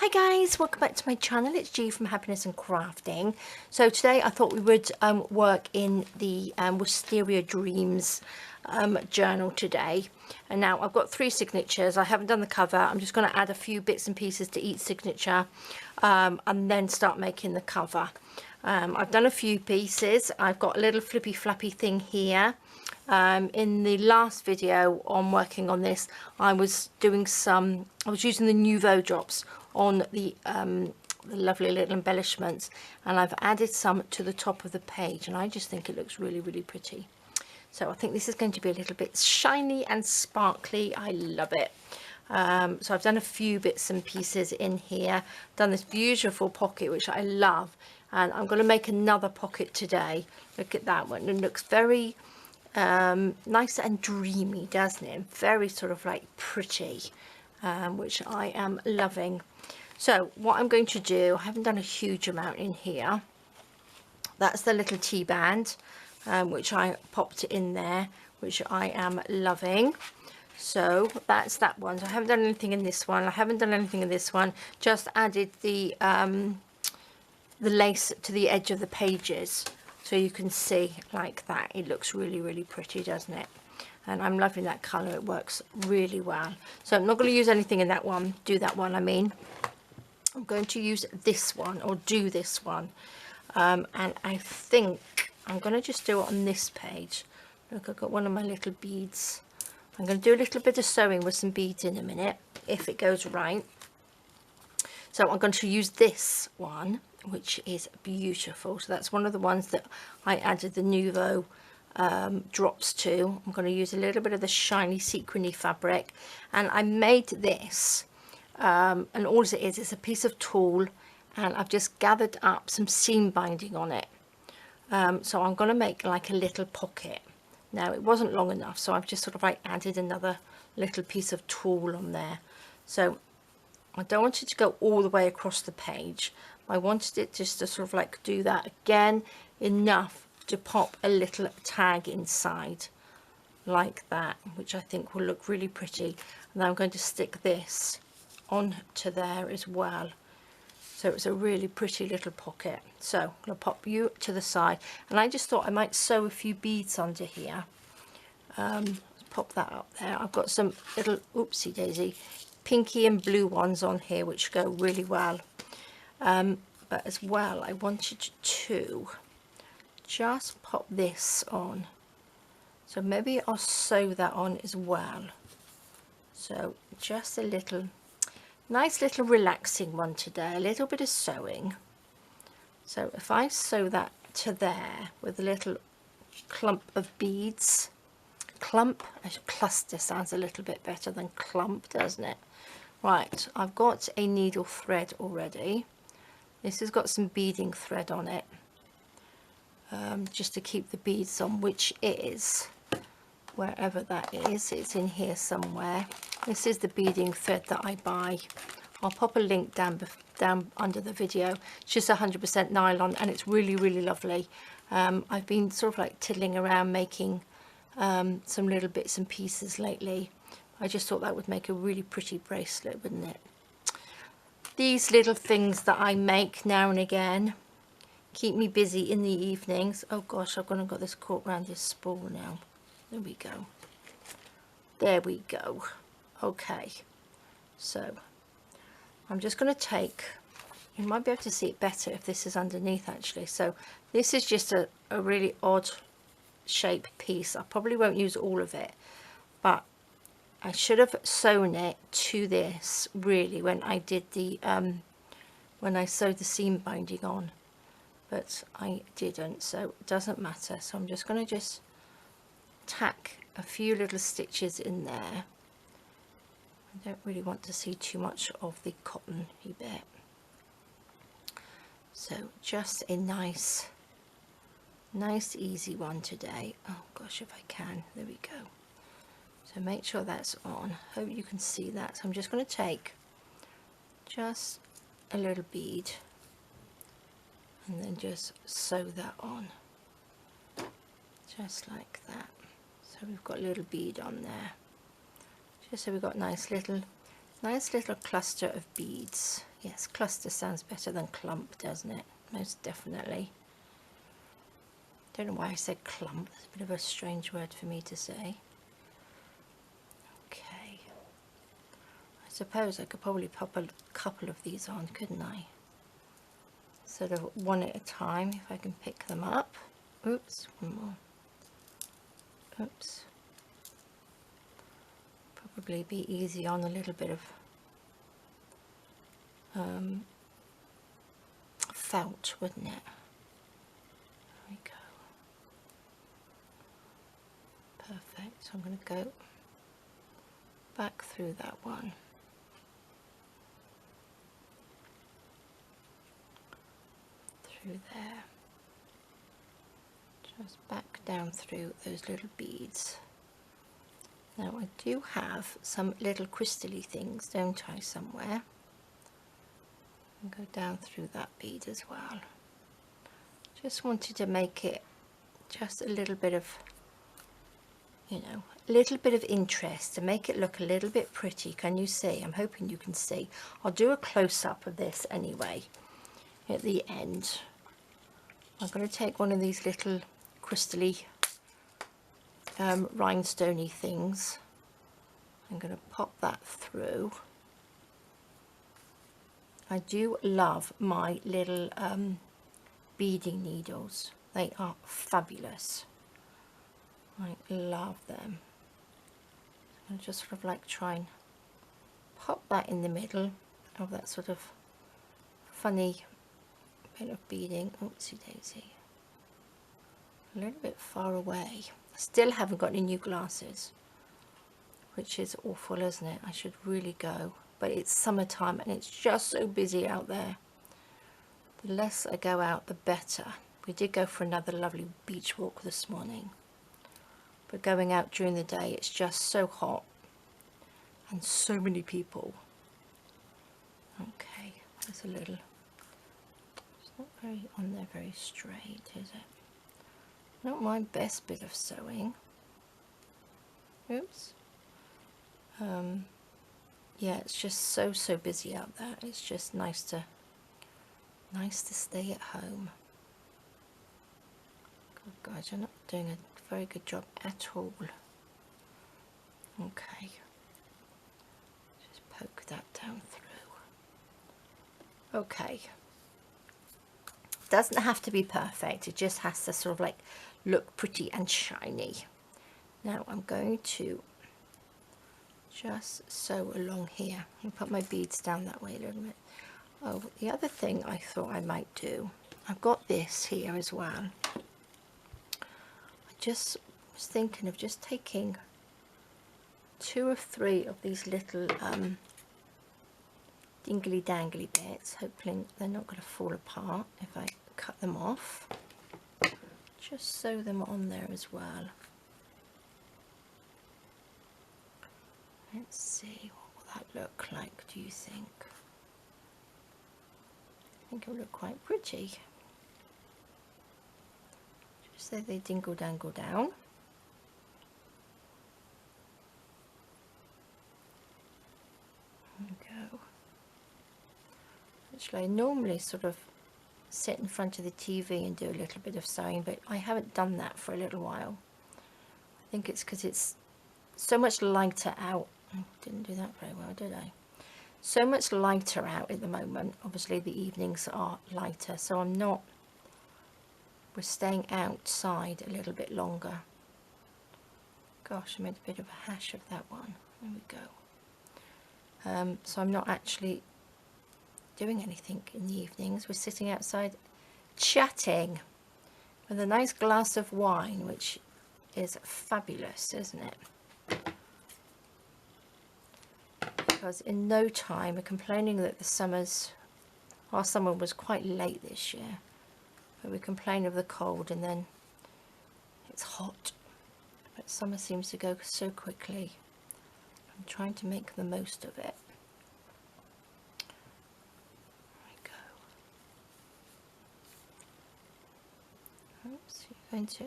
Hi guys, welcome back to my channel. It's G from Happiness and Crafting. So today I thought we would work in the Wisteria Dreams journal today. And now I've got 3 signatures. I haven't done the cover. I'm just going to add a few bits and pieces to each signature and then start making the cover. I've done a few pieces. I've got a little flippy flappy thing here. In the last video on working on this, I was using the Nuvo drops on the lovely little embellishments, and I've added some to the top of the page, and I just think it looks really, really pretty. So I think this is going to be a little bit shiny and sparkly. I love it. So I've done a few bits and pieces in here, done this beautiful pocket which I love, and I'm going to make another pocket today. Look at that one. It looks very nice and dreamy, doesn't it? Very sort of like pretty, which I am loving. So what I'm going to do, I haven't done a huge amount in here. That's the little tea band, which I popped in there, which I am loving. So that's that one. So I haven't done anything in this one. I haven't done anything in this one. Just added the lace to the edge of the pages, so you can see like that. It looks really, really pretty, doesn't it? And I'm loving that colour. It works really well. So I'm not going to use anything in that one. I mean, I'm going to use this one, or do this one. And I think I'm going to just do it on this page. Look, I've got one of my little beads. I'm going to do a little bit of sewing with some beads in a minute, if it goes right. So I'm going to use this one, which is beautiful. So that's one of the ones that I added the Nuvo drops to. I'm going to use a little bit of the shiny sequiny fabric, and I made this and all it is a piece of tulle, and I've just gathered up some seam binding on it. So I'm going to make like a little pocket. Now it wasn't long enough, so I've just sort of like added another little piece of tulle on there. So I don't want it to go all the way across the page. I wanted it just to sort of like do that again, enough to pop a little tag inside like that, which I think will look really pretty. And then I'm going to stick this onto there as well, so it's a really pretty little pocket. So I'm going to pop you to the side, and I just thought I might sew a few beads under here. Let's pop that up there. I've got some little oopsie daisy pinky and blue ones on here which go really well, but as well I wanted to just pop this on, so maybe I'll sew that on as well. So just a little nice little relaxing one today, a little bit of sewing. So if I sew that to there with a little clump of beads, cluster sounds a little bit better than clump, doesn't it? Right, I've got a needle thread already. This has got some beading thread on it, just to keep the beads on, which is wherever that is. It's in here somewhere. This is the beading thread that I buy. I'll pop a link down under the video. It's just 100% nylon, and it's really, really lovely. I've been sort of like tiddling around making some little bits and pieces lately. I just thought that would make a really pretty bracelet, wouldn't it? These little things that I make now and again keep me busy in the evenings. Oh gosh, I've got this caught around this spool now. There we go. There we go. Okay, so I'm just going to take, you might be able to see it better if this is underneath actually. So this is just a really odd shape piece. I probably won't use all of it, but I should have sewn it to this really when I did the when I sewed the seam binding on, but I didn't, so it doesn't matter. So I'm just going to just tack a few little stitches in there. I don't really want to see too much of the cotton bit, so just a nice easy one today. Oh gosh, if I can, there we go. So make sure that's on. Hope you can see that. So I'm just going to take just a little bead and then just sew that on, just like that. So we've got a little bead on there, just so we've got nice little cluster of beads Yes, cluster sounds better than clump, doesn't it? Most definitely. Don't know why I said clump. It's a bit of a strange word for me to say. Okay. I suppose I could probably pop a couple of these on, couldn't I? Sort of one at a time, if I can pick them up. Oops, one more. Oops. Probably be easy on a little bit of felt, wouldn't it? There we go. Perfect. So I'm going to go back through that one. Through there. Just back down through those little beads. Now I do have some little crystally things, don't I, somewhere? And go down through that bead as well. Just wanted to make it just a little bit of, you know, a little bit of interest to make it look a little bit pretty. Can you see? I'm hoping you can see. I'll do a close-up of this anyway at the end. I'm going to take one of these little crystally rhinestoney things. I'm going to pop that through. I do love my little beading needles. They are fabulous. I love them. I'm just sort of like try and pop that in the middle of that sort of funny bit of beading. Oopsie daisy. A little bit far away. I still haven't got any new glasses, which is awful, isn't it? I should really go. But it's summertime and it's just so busy out there. The less I go out, the better. We did go for another lovely beach walk this morning. But going out during the day, it's just so hot and so many people. Okay, there's a little, it's not very on there very straight, is it? Not my best bit of sewing. Oops. Yeah, it's just so busy out there. It's just nice to stay at home. God, guys, you're not doing a very good job at all. Okay, just poke that down through. Okay, doesn't have to be perfect, it just has to sort of like look pretty and shiny. Now I'm going to just sew along here and put my beads down that way a little bit. Oh, the other thing I thought I might do, I've got this here as well. I just was thinking of just taking 2 or 3 of these little dingly dangly bits. Hopefully they're not going to fall apart if I cut them off. Just sew them on there as well. Let's see, what will that look like, do you think? I think it will look quite pretty. Just so they dingle dangle down. There we go. Actually, I normally sort of sit in front of the TV and do a little bit of sewing, but I haven't done that for a little while. I think it's because it's so much lighter out. Oh, didn't do that very well, did I? So much lighter out at the moment. Obviously the evenings are lighter, so we're staying outside a little bit longer. Gosh, I made a bit of a hash of that one. There we go. So I'm not actually doing anything in the evenings. We're sitting outside chatting with a nice glass of wine, which is fabulous, isn't it? Because in no time we're complaining that our summer was quite late this year, but we complain of the cold and then it's hot. But summer seems to go so quickly. I'm trying to make the most of it. There we go. Oops, you're going to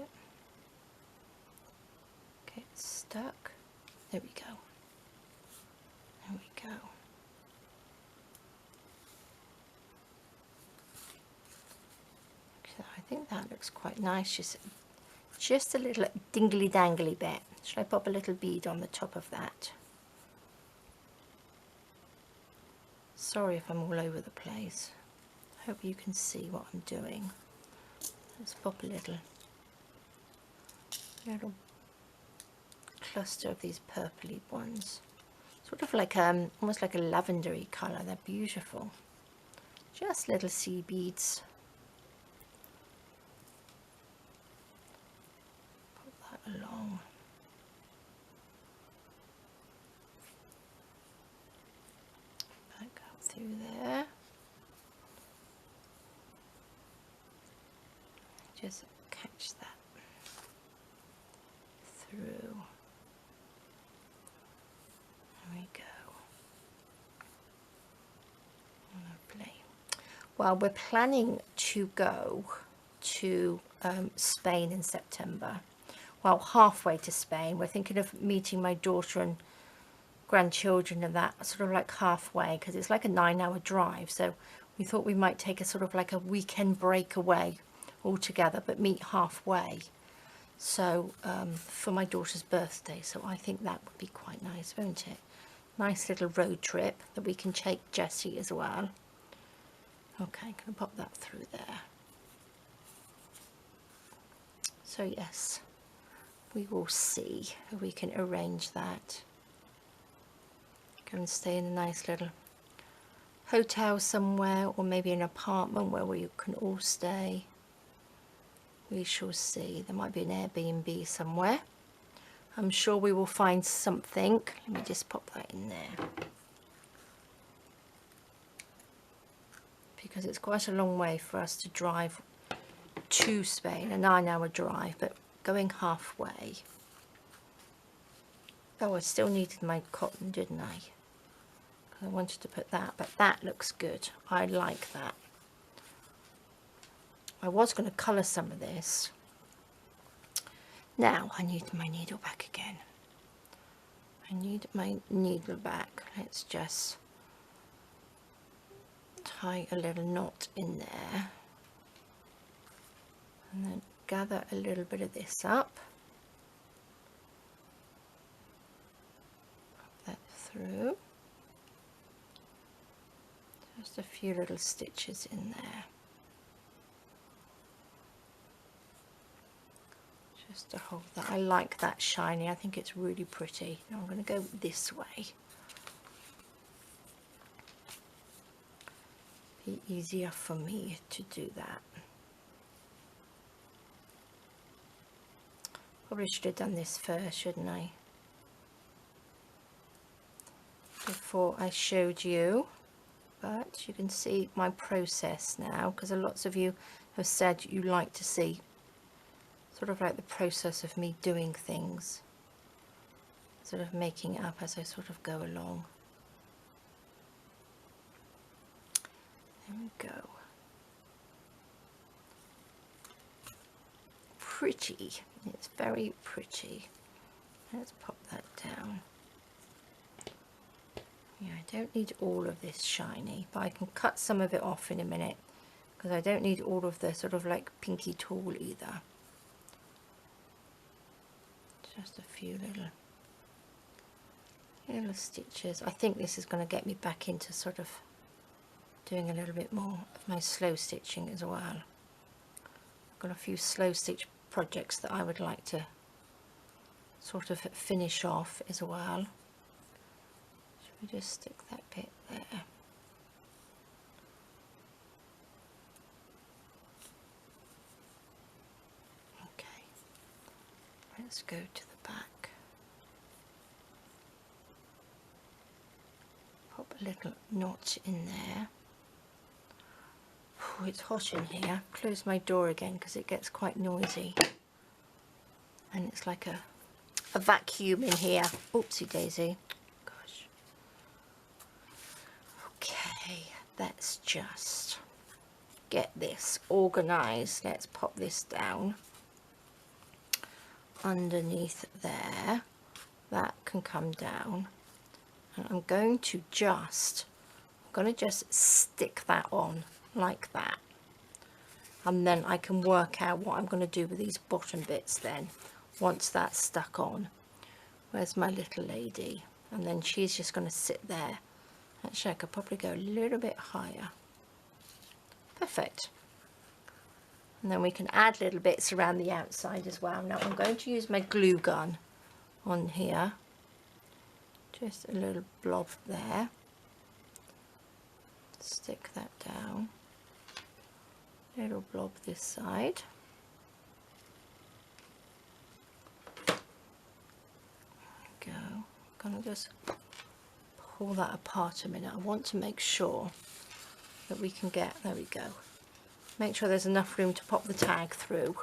get stuck. There we go. There we go. That looks quite nice. Just a little dingly dangly bit. Should I pop a little bead on the top of that? Sorry if I'm all over the place. Hope you can see what I'm doing. Let's pop a little cluster of these purpley ones. Sort of like almost like a lavendery colour. They're beautiful. Just little sea beads. Put that along. Back up through there. Just catch that through. There we go. Lovely. Well, we're planning to go to Spain in September. Well, halfway to Spain. We're thinking of meeting my daughter and grandchildren and that sort of like halfway, because it's like a 9-hour drive. So we thought we might take a sort of like a weekend break away altogether, but meet halfway. So for my daughter's birthday. So I think that would be quite nice, won't it? Nice little road trip that we can take Jessie as well. Okay, I'm going to pop that through there. So yes, we will see if we can arrange that. Go and stay in a nice little hotel somewhere, or maybe an apartment where we can all stay. We shall see. There might be an Airbnb somewhere. I'm sure we will find something. Let me just pop that in there. Because it's quite a long way for us to drive to Spain, a 9-hour drive, but going halfway. Oh, I still needed my cotton, didn't I? I wanted to put that, but that looks good. I like that. I was going to colour some of this. Now I need my needle back again. I need my needle back. Let's just tie a little knot in there. And then gather a little bit of this up. Pop that through. Just a few little stitches in there. Just to hold that. I like that shiny. I think it's really pretty. Now I'm going to go this way. Be easier for me to do that. Probably should have done this first, shouldn't I? Before I showed you. But you can see my process now, because lots of you have said you like to see sort of like the process of me doing things, sort of making it up as I sort of go along. There we go. Pretty. It's very pretty. Let's pop that down. Yeah, I don't need all of this shiny, but I can cut some of it off in a minute, because I don't need all of the sort of like pinky tulle either. Just a few little stitches. I think this is going to get me back into sort of doing a little bit more of my slow stitching as well. I've got a few slow stitch projects that I would like to sort of finish off as well. Should we just stick that bit there? Okay, let's go to the back. Pop a little knot in there. Oh, it's hot in here. Close my door again because it gets quite noisy. And it's like a vacuum in here. Oopsie daisy. Gosh. Okay, let's just get this organised. Let's pop this down underneath there. That can come down. And I'm going to just stick that on like that. and then I can work out what I'm going to do with these bottom bits then once that's stuck on. Where's my little lady? And then she's just going to sit there. Actually, I could probably go a little bit higher. Perfect. And then we can add little bits around the outside as well. Now I'm going to use my glue gun on here. Just a little blob there. Stick that down. Little blob this side. There we go. I'm going to just pull that apart a minute. I want to make sure that we can get, there we go. Make sure there's enough room to pop the tag through.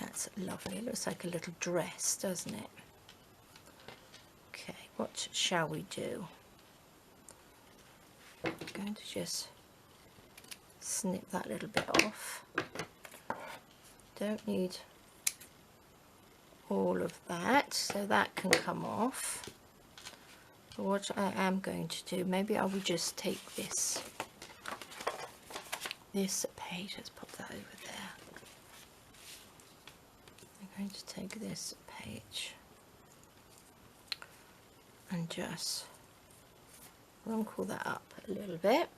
That's lovely. It looks like a little dress, doesn't it? Okay, what shall we do? I'm going to just snip that little bit off. Don't need all of that, so that can come off. But what I am going to do, maybe I will just take this page, let's pop that over there. I'm going to take this page and just wrinkle that up a little bit,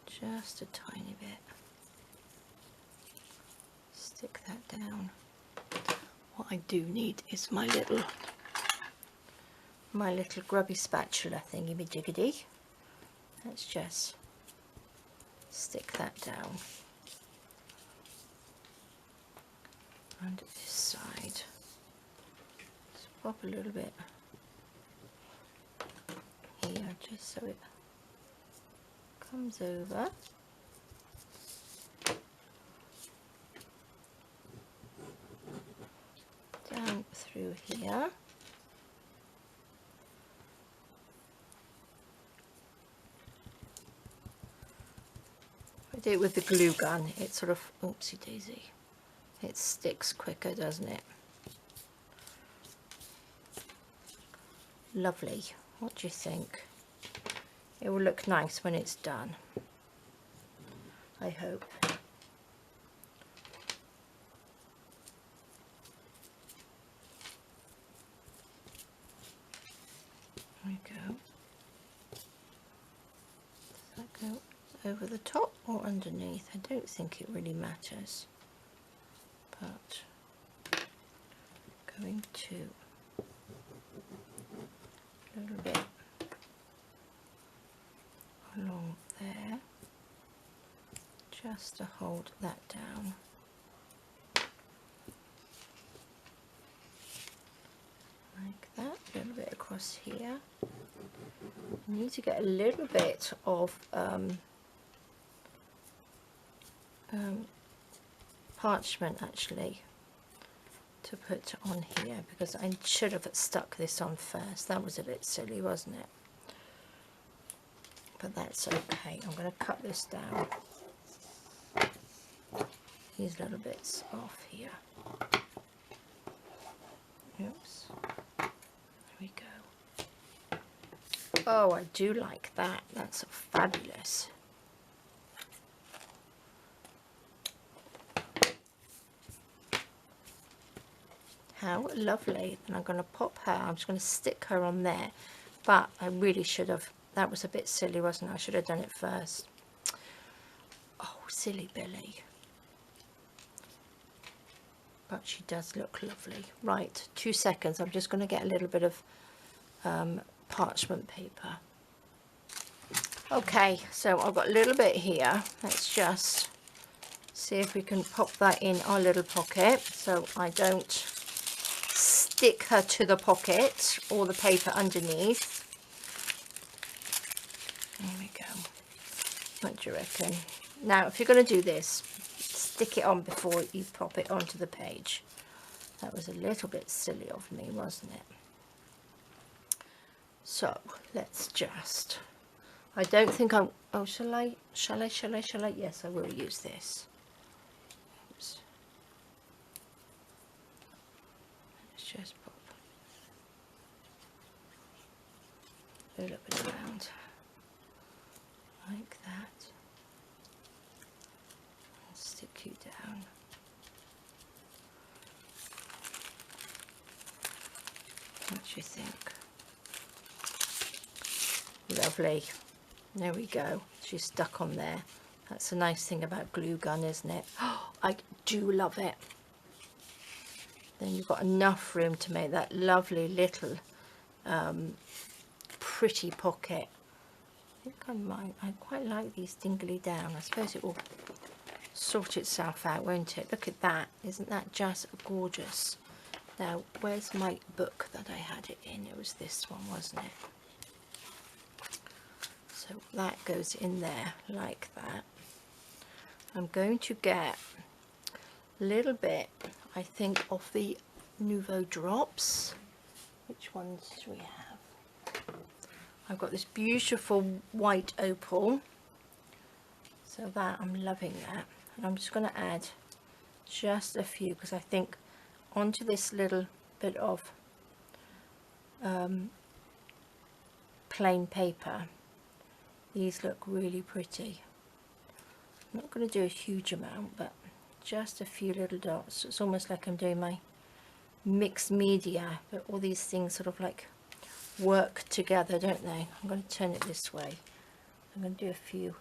just a tiny bit. Stick that down. What I do need is my little grubby spatula thingy jiggity. Let's just stick that down under this side. Just pop a little bit here just so it comes over. Down through here. I do it with the glue gun, it sort of, oopsie daisy, it sticks quicker, doesn't it? Lovely. What do you think? It will look nice when it's done, I hope. There we go. Does that go over the top or underneath? I don't think it really matters, but going to a little bit along there just to hold that down. Like that, a little bit across here. I need to get a little bit of parchment actually to put on here, because I should have stuck this on first. That was a bit silly, wasn't it? But that's okay. I'm going to cut this down, these little bits off here. Oops. There we go. Oh, I do like that. That's fabulous. How lovely. And I'm going to pop her, I'm just going to stick her on there, but I really should have, that was a bit silly, wasn't it? I should have done it first. Oh, silly Billy. But she does look lovely. Right, 2 seconds. I'm just going to get a little bit of parchment paper. Okay, so I've got a little bit here. Let's just see if we can pop that in our little pocket so I don't stick her to the pocket or the paper underneath. There we go. What do you reckon? Now, if you're going to do this, stick it on before you pop it onto the page. That was a little bit silly of me, wasn't it? So let's just, I don't think I'm, oh, shall I? Yes, I will use this. Oops. Let's just pop a little bit around. like that, and stick you down. What do you think? Lovely. There we go. She's stuck on there. That's a nice thing about glue gun, isn't it? Oh, I do love it. Then you've got enough room to make that lovely little pretty pocket. I think I quite like these dingly down. I suppose it will sort itself out, won't it? Look at that. Isn't that just gorgeous? Now, where's my book that I had it in? It was this one, wasn't it? So that goes in there like that. I'm going to get a little bit, I think, of the Nuvo drops. Which ones do we have? I've got this beautiful white opal. So that, I'm loving that. And I'm just going to add just a few, because I think onto this little bit of plain paper, these look really pretty. I'm not going to do a huge amount, but just a few little dots. It's almost like I'm doing my mixed media, but all these things sort of like work together, don't they? I'm going to turn it this way. I'm going to do a few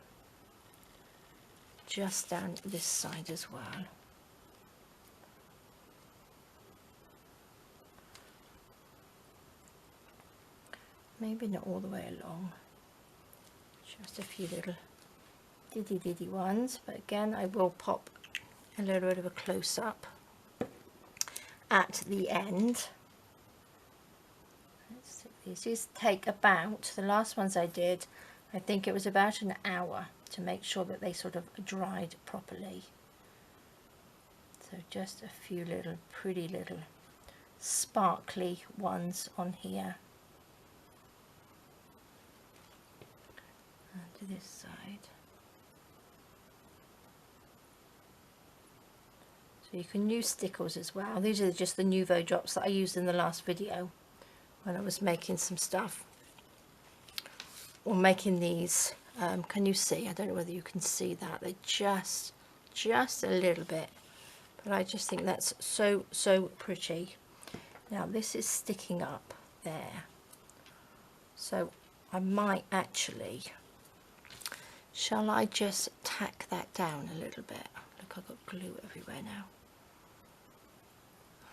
just down this side as well. Maybe not all the way along, just a few little diddy ones, but again I will pop a little bit of a close-up at the end. Let's take these. These take about, the last ones I did, I think it was about an hour to make sure that they sort of dried properly. So just a few little pretty little sparkly ones on here. To this side. So you can use stickles as well. These are just the Nuvo drops that I used in the last video when I was making some stuff, or making these. Can you see? I don't know whether you can see that. They're just a little bit, but I just think that's so pretty. Now this is sticking up there, so I might actually, shall I just tack that down a little bit? Look, I've got glue everywhere now.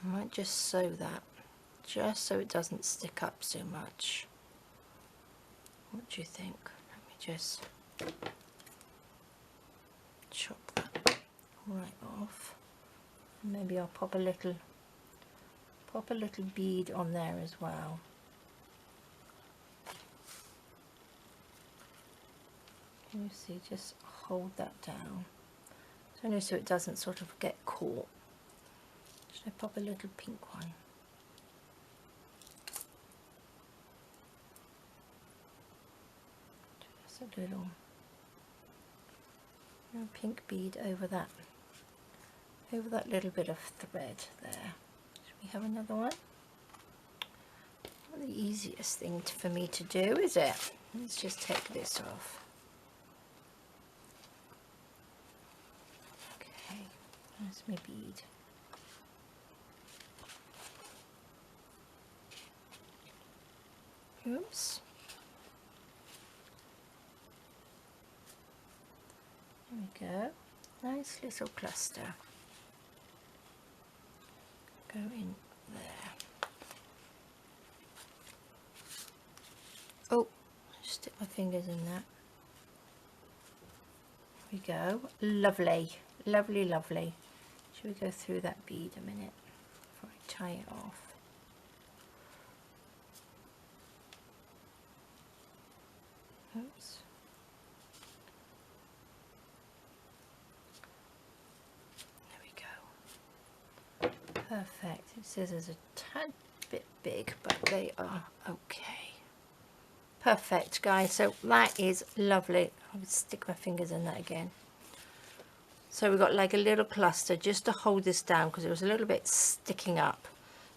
I might just sew that, just so it doesn't stick up so much. What do you think? Let me just chop that right off. Maybe I'll pop a little bead on there as well. Can you see? Just hold that down, so it doesn't sort of get caught. Should I pop a little pink one? Just a little pink bead over that little bit of thread there. Should we have another one? Not the easiest thing for me to do, is it? Let's just take this off. There's my bead. Oops. There we go. Nice little cluster. Go in there. Oh, stick my fingers in that. There we go. Lovely. Lovely, lovely. Should we go through that bead a minute before I tie it off? Oops. There we go. Perfect. It says there's a tad bit big, but they are okay. Perfect, guys. So that is lovely. I would stick my fingers in that again. So we've got like a little cluster just to hold this down because it was a little bit sticking up.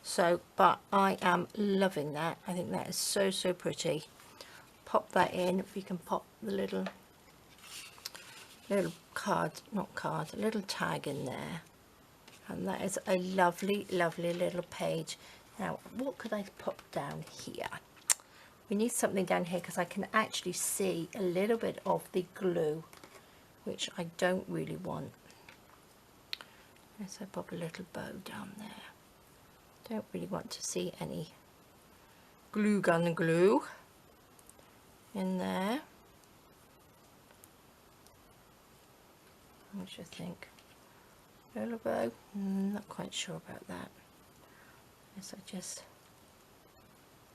So, but I am loving that. I think that is so pretty. Pop that in. If you can pop the little little card, not card, a little tag in there. And that is a lovely, lovely little page. Now, what could I put down here? We need something down here because I can actually see a little bit of the glue, which I don't really want. Let's pop a little bow down there. Don't really want to see any glue gun glue in there. What do you think? Little bow? Not quite sure about that. Yes, I just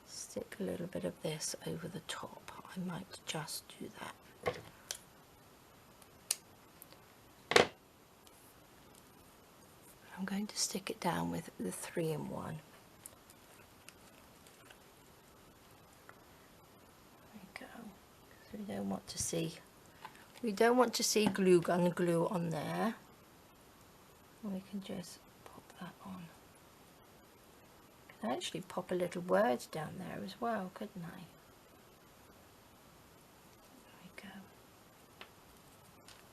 stick a little bit of this over the top. I might just do that. I'm going to stick it down with the 3-in-1. There we go. So we don't want to see glue gun glue on there. We can just pop that on. I could actually pop a little word down there as well, couldn't I? There we go.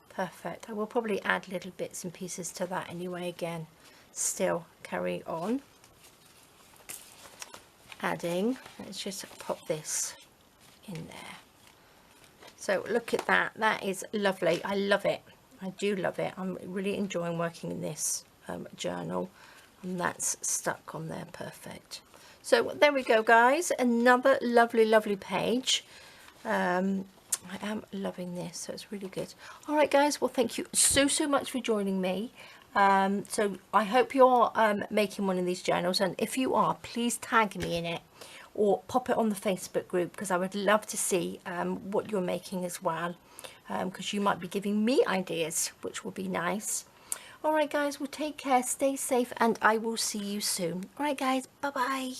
Perfect. I will probably add little bits and pieces to that anyway. Again, still carry on adding. Let's just pop this in there. So look at that. That is lovely. I love it. I do love it. I'm really enjoying working in this journal, and that's stuck on there perfect. So there we go, guys. Another lovely, lovely page. I am loving this, so it's really good. All right, guys. Well, thank you so much for joining me. So I hope you're making one of these journals, and if you are, please tag me in it or pop it on the Facebook group, because I would love to see what you're making as well. Because you might be giving me ideas, which will be nice. All right, guys, well, take care, stay safe, and I will see you soon. All right, guys, bye-bye.